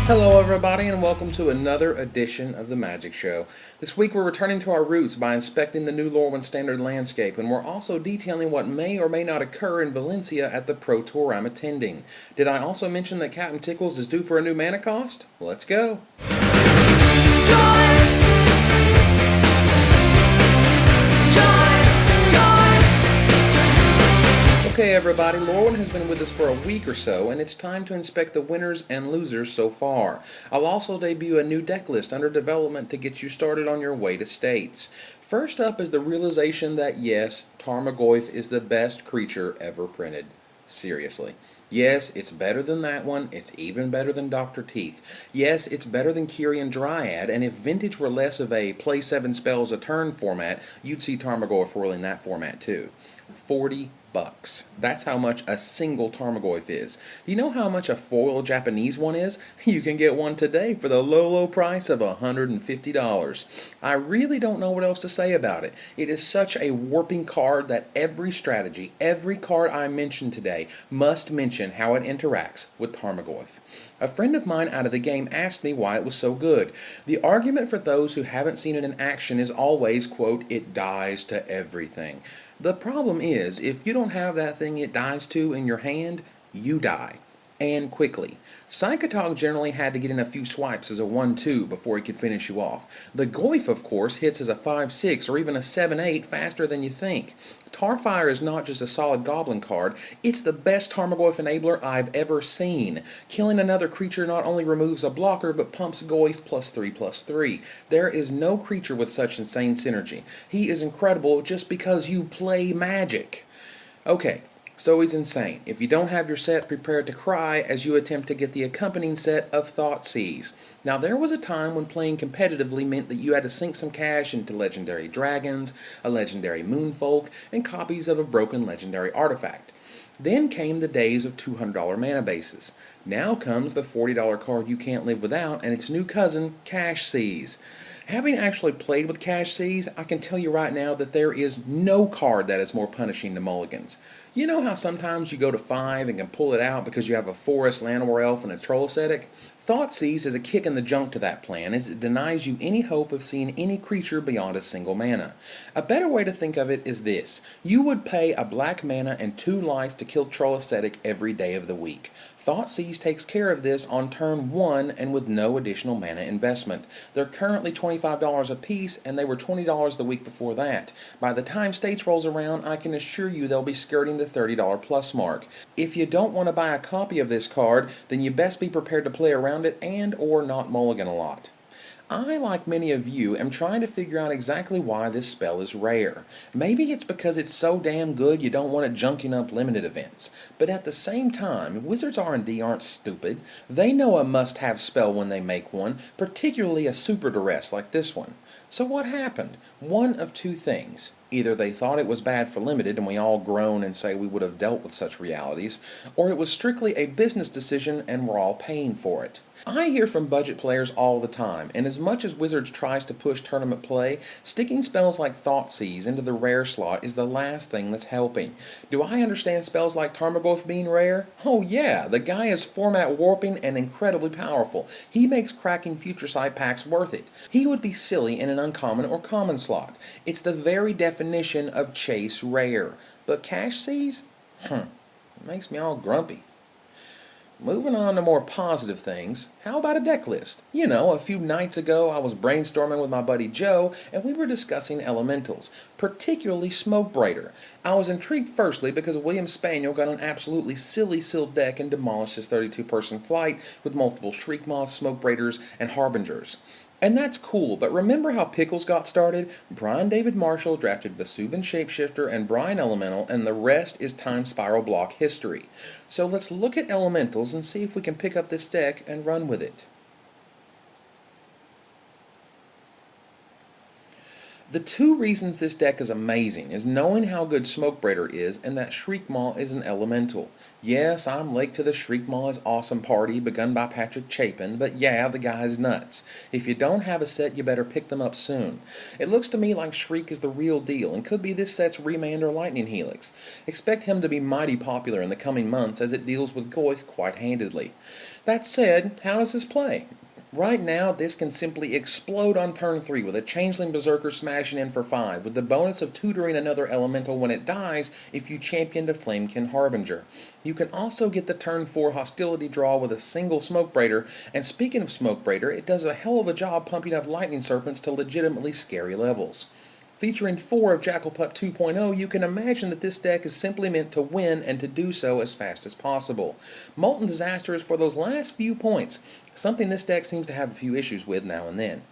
Hello everybody and welcome to another edition of the Magic Show. This week we're returning to our roots by inspecting the new Lorwyn Standard landscape, and we're also detailing what may or may not occur in Valencia at the Pro Tour I'm attending. Did I also mention that Cap'n Tickles is due for a new mana cost? Let's go! Okay everybody, Lorwyn has been with us for a week or so, and it's time to inspect the winners and losers so far. I'll also debut a new deck list under development to get you started on your way to states. First up is the realization that yes, Tarmogoyf is the best creature ever printed. Seriously. Yes, it's better than that one, it's even better than Dr. Teeth. Yes, it's better than Kyrian Dryad, and if Vintage were less of a play 7 spells a turn format, you'd see Tarmogoyf roll in that format too. $40. That's how much a single Tarmogoyf is. Do you know how much a foil Japanese one is? You can get one today for the low price of $150. I really don't know what else to say about it. It is such a warping card that every strategy, every card I mention today, must mention how it interacts with Tarmogoyf. A friend of mine out of the game asked me why it was so good. The argument for those who haven't seen it in action is always, quote, it dies to everything. The problem is, if you don't have that thing it dies to in your hand, you die. And quickly. Psychotog generally had to get in a few swipes as a 1-2 before he could finish you off. The Goyf, of course, hits as a 5-6 or even a 7-8 faster than you think. Tarfire is not just a solid goblin card, it's the best Tarmogoyf enabler I've ever seen. Killing another creature not only removes a blocker, but pumps Goyf +3/+3. There is no creature with such insane synergy. He is incredible just because you play Magic. Okay. So he's insane. If you don't have your set, prepare to cry as you attempt to get the accompanying set of Thoughtseize. Now there was a time when playing competitively meant that you had to sink some cash into legendary dragons, a legendary moonfolk, and copies of a broken legendary artifact. Then came the days of $200 mana bases. Now comes the $40 card you can't live without and its new cousin, Cash Seize. Having actually played with Cash Seize, I can tell you right now that there is no card that is more punishing to mulligans. You know how sometimes you go to 5 and can pull it out because you have a Forest, Llanowar Elf, and a Troll Ascetic? Thoughtseize is a kick in the junk to that plan, as it denies you any hope of seeing any creature beyond a single mana. A better way to think of it is this. You would pay a black mana and 2 life to kill Troll Ascetic every day of the week. Thoughtseize takes care of this on turn 1 and with no additional mana investment. They're currently $25 a piece, and they were $20 the week before that. By the time States rolls around, I can assure you they'll be skirting the $30 plus mark. If you don't want to buy a copy of this card, then you best be prepared to play around it and or not mulligan a lot. I, like many of you, am trying to figure out exactly why this spell is rare. Maybe it's because it's so damn good you don't want it junking up limited events. But at the same time, Wizards R&D aren't stupid. They know a must-have spell when they make one, particularly a super duress like this one. So what happened? One of two things. Either they thought it was bad for limited and we all groan and say we would have dealt with such realities, or it was strictly a business decision and we're all paying for it. I hear from budget players all the time, and as much as Wizards tries to push tournament play, sticking spells like Thoughtseize into the rare slot is the last thing that's helping. Do I understand spells like Tarmogoyf being rare? Oh yeah, the guy is format warping and incredibly powerful. He makes cracking Future Sight packs worth it. He would be silly in an uncommon or common slot. It's the very definition of chase rare. But Cash Seize? It makes me all grumpy. Moving on to more positive things, how about a deck list? You know, a few nights ago I was brainstorming with my buddy Joe and we were discussing elementals, particularly Smokebraider. I was intrigued firstly because William Spaniel got an absolutely silly sealed deck and demolished his 32-person flight with multiple Shriekmoths, Smokebraiders, and Harbingers. And that's cool, but remember how Pickles got started? Brian David Marshall drafted Vesuvan Shapeshifter and Brian Elemental, and the rest is Time Spiral block history. So let's look at elementals and see if we can pick up this deck and run with it. The two reasons this deck is amazing is knowing how good Smokebraider is and that Shriekmaw is an elemental. Yes, I'm late to the Shriekmaw is awesome party begun by Patrick Chapin, but yeah, the guy's nuts. If you don't have a set, you better pick them up soon. It looks to me like Shriek is the real deal and could be this set's Remand or Lightning Helix. Expect him to be mighty popular in the coming months as it deals with Goyf quite handedly. That said, how does this play? Right now, this can simply explode on turn 3 with a Changeling Berserker smashing in for 5, with the bonus of tutoring another elemental when it dies if you championed a Flamekin Harbinger. You can also get the turn 4 hostility draw with a single Smokebraider, and speaking of Smokebraider, it does a hell of a job pumping up Lightning Serpents to legitimately scary levels. Featuring 4 of Jackalpup 2.0, you can imagine that this deck is simply meant to win and to do so as fast as possible. Molten Disaster is for those last few points, something this deck seems to have a few issues with now and then.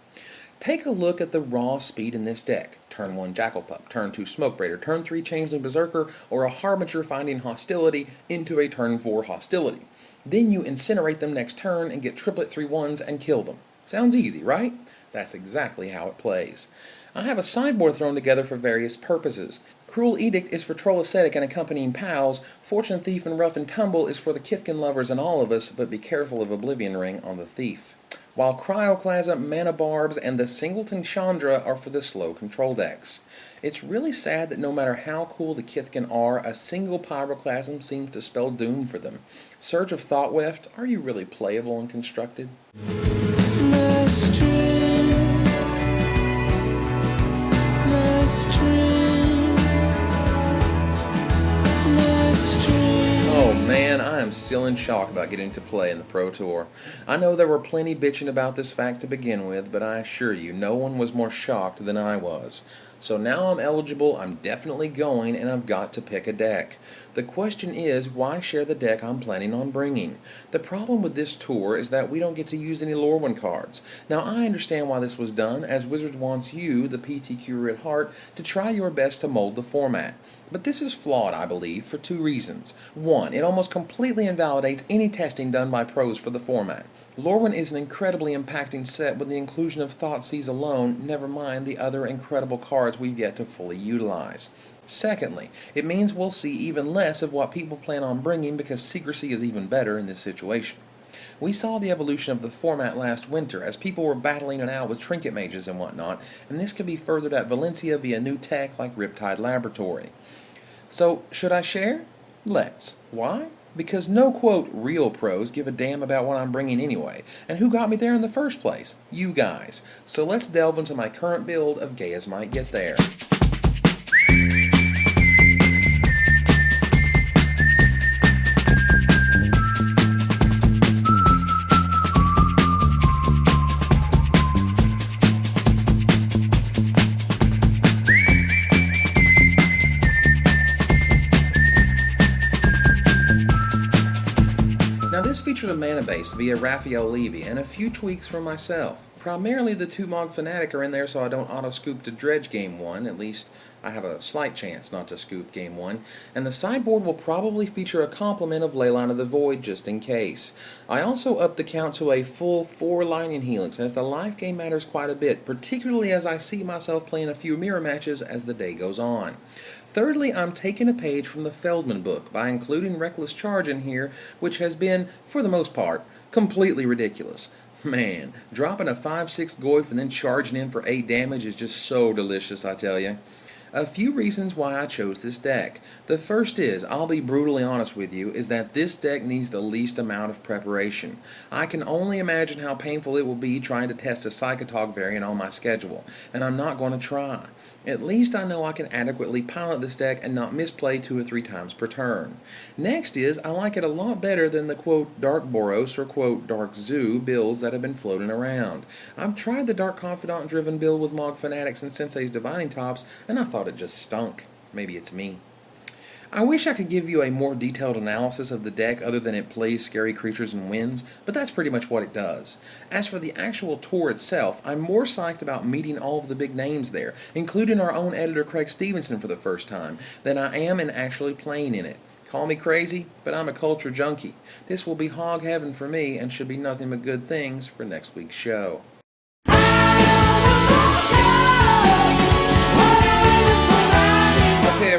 Take a look at the raw speed in this deck. Turn 1 Jackalpup, turn 2 Smokebraider, turn 3 Changeling Berserker, or a Harbinger finding hostility into a turn 4 hostility. Then you incinerate them next turn and get triplet 3/1s and kill them. Sounds easy, right? That's exactly how it plays. I have a sideboard thrown together for various purposes. Cruel Edict is for Troll Ascetic and accompanying pals. Fortune Thief and Rough and Tumble is for the Kithkin lovers and all of us, but be careful of Oblivion Ring on the thief. While Cryoclasm, Mana Barbs, and the Singleton Chandra are for the slow control decks. It's really sad that no matter how cool the Kithkin are, a single Pyroclasm seems to spell doom for them. Surge of Thoughtweft, are you really playable and constructed? Oh man, I am still in shock about getting to play in the Pro Tour. I know there were plenty bitching about this fact to begin with, but I assure you, no one was more shocked than I was. So now I'm eligible, I'm definitely going, and I've got to pick a deck. The question is, why share the deck I'm planning on bringing? The problem with this tour is that we don't get to use any Lorwyn cards. Now I understand why this was done, as Wizards wants you, the PTQ at heart, to try your best to mold the format. But this is flawed, I believe, for two reasons. One, it almost completely invalidates any testing done by pros for the format. Lorwyn is an incredibly impacting set with the inclusion of Thoughtseize alone, never mind the other incredible cards we've yet to fully utilize. Secondly, it means we'll see even less of what people plan on bringing because secrecy is even better in this situation. We saw the evolution of the format last winter as people were battling it out with trinket mages and whatnot, and this could be furthered at Valencia via new tech like Riptide Laboratory. So, should I share? Let's. Why? Because no, quote, real pros give a damn about what I'm bringing anyway. And who got me there in the first place? You guys. So let's delve into my current build of Gay As Might Get There. Now this features a mana base via Raphael Levy and a few tweaks from myself. Primarily the 2 Mog Fanatic are in there so I don't auto-scoop to dredge game 1, at least I have a slight chance not to scoop game 1, and the sideboard will probably feature a complement of Leyline of the Void just in case. I also upped the count to a full 4 Lightning Helix as the life game matters quite a bit, particularly as I see myself playing a few mirror matches as the day goes on. Thirdly, I'm taking a page from the Feldman book by including Reckless Charge in here, which has been, for the most part, completely ridiculous. Man, dropping a 5/6 Goyf and then charging in for 8 damage is just so delicious, I tell you. A few reasons why I chose this deck. The first is, I'll be brutally honest with you, is that this deck needs the least amount of preparation. I can only imagine how painful it will be trying to test a Psychotog variant on my schedule, and I'm not going to try. At least I know I can adequately pilot this deck and not misplay 2 or 3 times per turn. Next is, I like it a lot better than the quote Dark Boros or quote Dark Zoo builds that have been floating around. I've tried the Dark Confidant driven build with Mog Fanatics and Sensei's Divining Tops, and I thought it just stunk. Maybe it's me. I wish I could give you a more detailed analysis of the deck other than it plays scary creatures and wins, but that's pretty much what it does. As for the actual tour itself, I'm more psyched about meeting all of the big names there, including our own editor Craig Stevenson for the first time, than I am in actually playing in it. Call me crazy, but I'm a culture junkie. This will be hog heaven for me and should be nothing but good things for next week's show.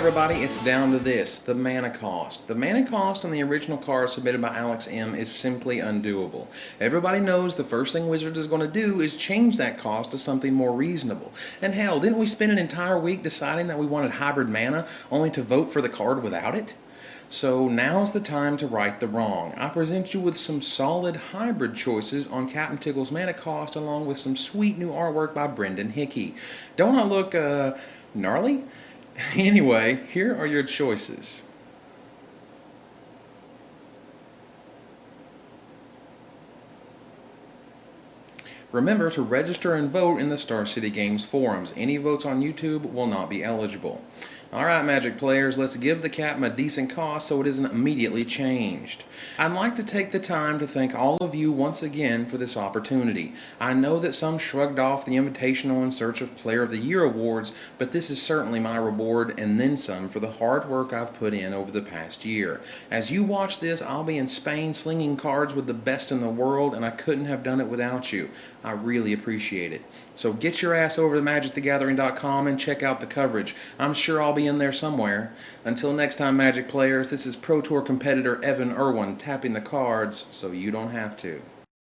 everybody, it's down to this, the mana cost. The mana cost on the original card submitted by Alex M is simply undoable. Everybody knows the first thing Wizards is going to do is change that cost to something more reasonable. And hell, didn't we spend an entire week deciding that we wanted hybrid mana only to vote for the card without it? So now's the time to right the wrong. I present you with some solid hybrid choices on Cap'n Tickles mana cost along with some sweet new artwork by Brendan Hickey. Don't I look, gnarly? Anyway, here are your choices. Remember to register and vote in the Star City Games forums. Any votes on YouTube will not be eligible. Alright, Magic players, let's give the Cap'n a decent cost so it isn't immediately changed. I'd like to take the time to thank all of you once again for this opportunity. I know that some shrugged off the Invitational in search of Player of the Year awards, but this is certainly my reward and then some for the hard work I've put in over the past year. As you watch this, I'll be in Spain slinging cards with the best in the world, and I couldn't have done it without you. I really appreciate it. So get your ass over to MagicTheGathering.com and check out the coverage. I'm sure I'll be in there somewhere. Until next time, Magic players, this is Pro Tour competitor Evan Irwin tapping the cards so you don't have to.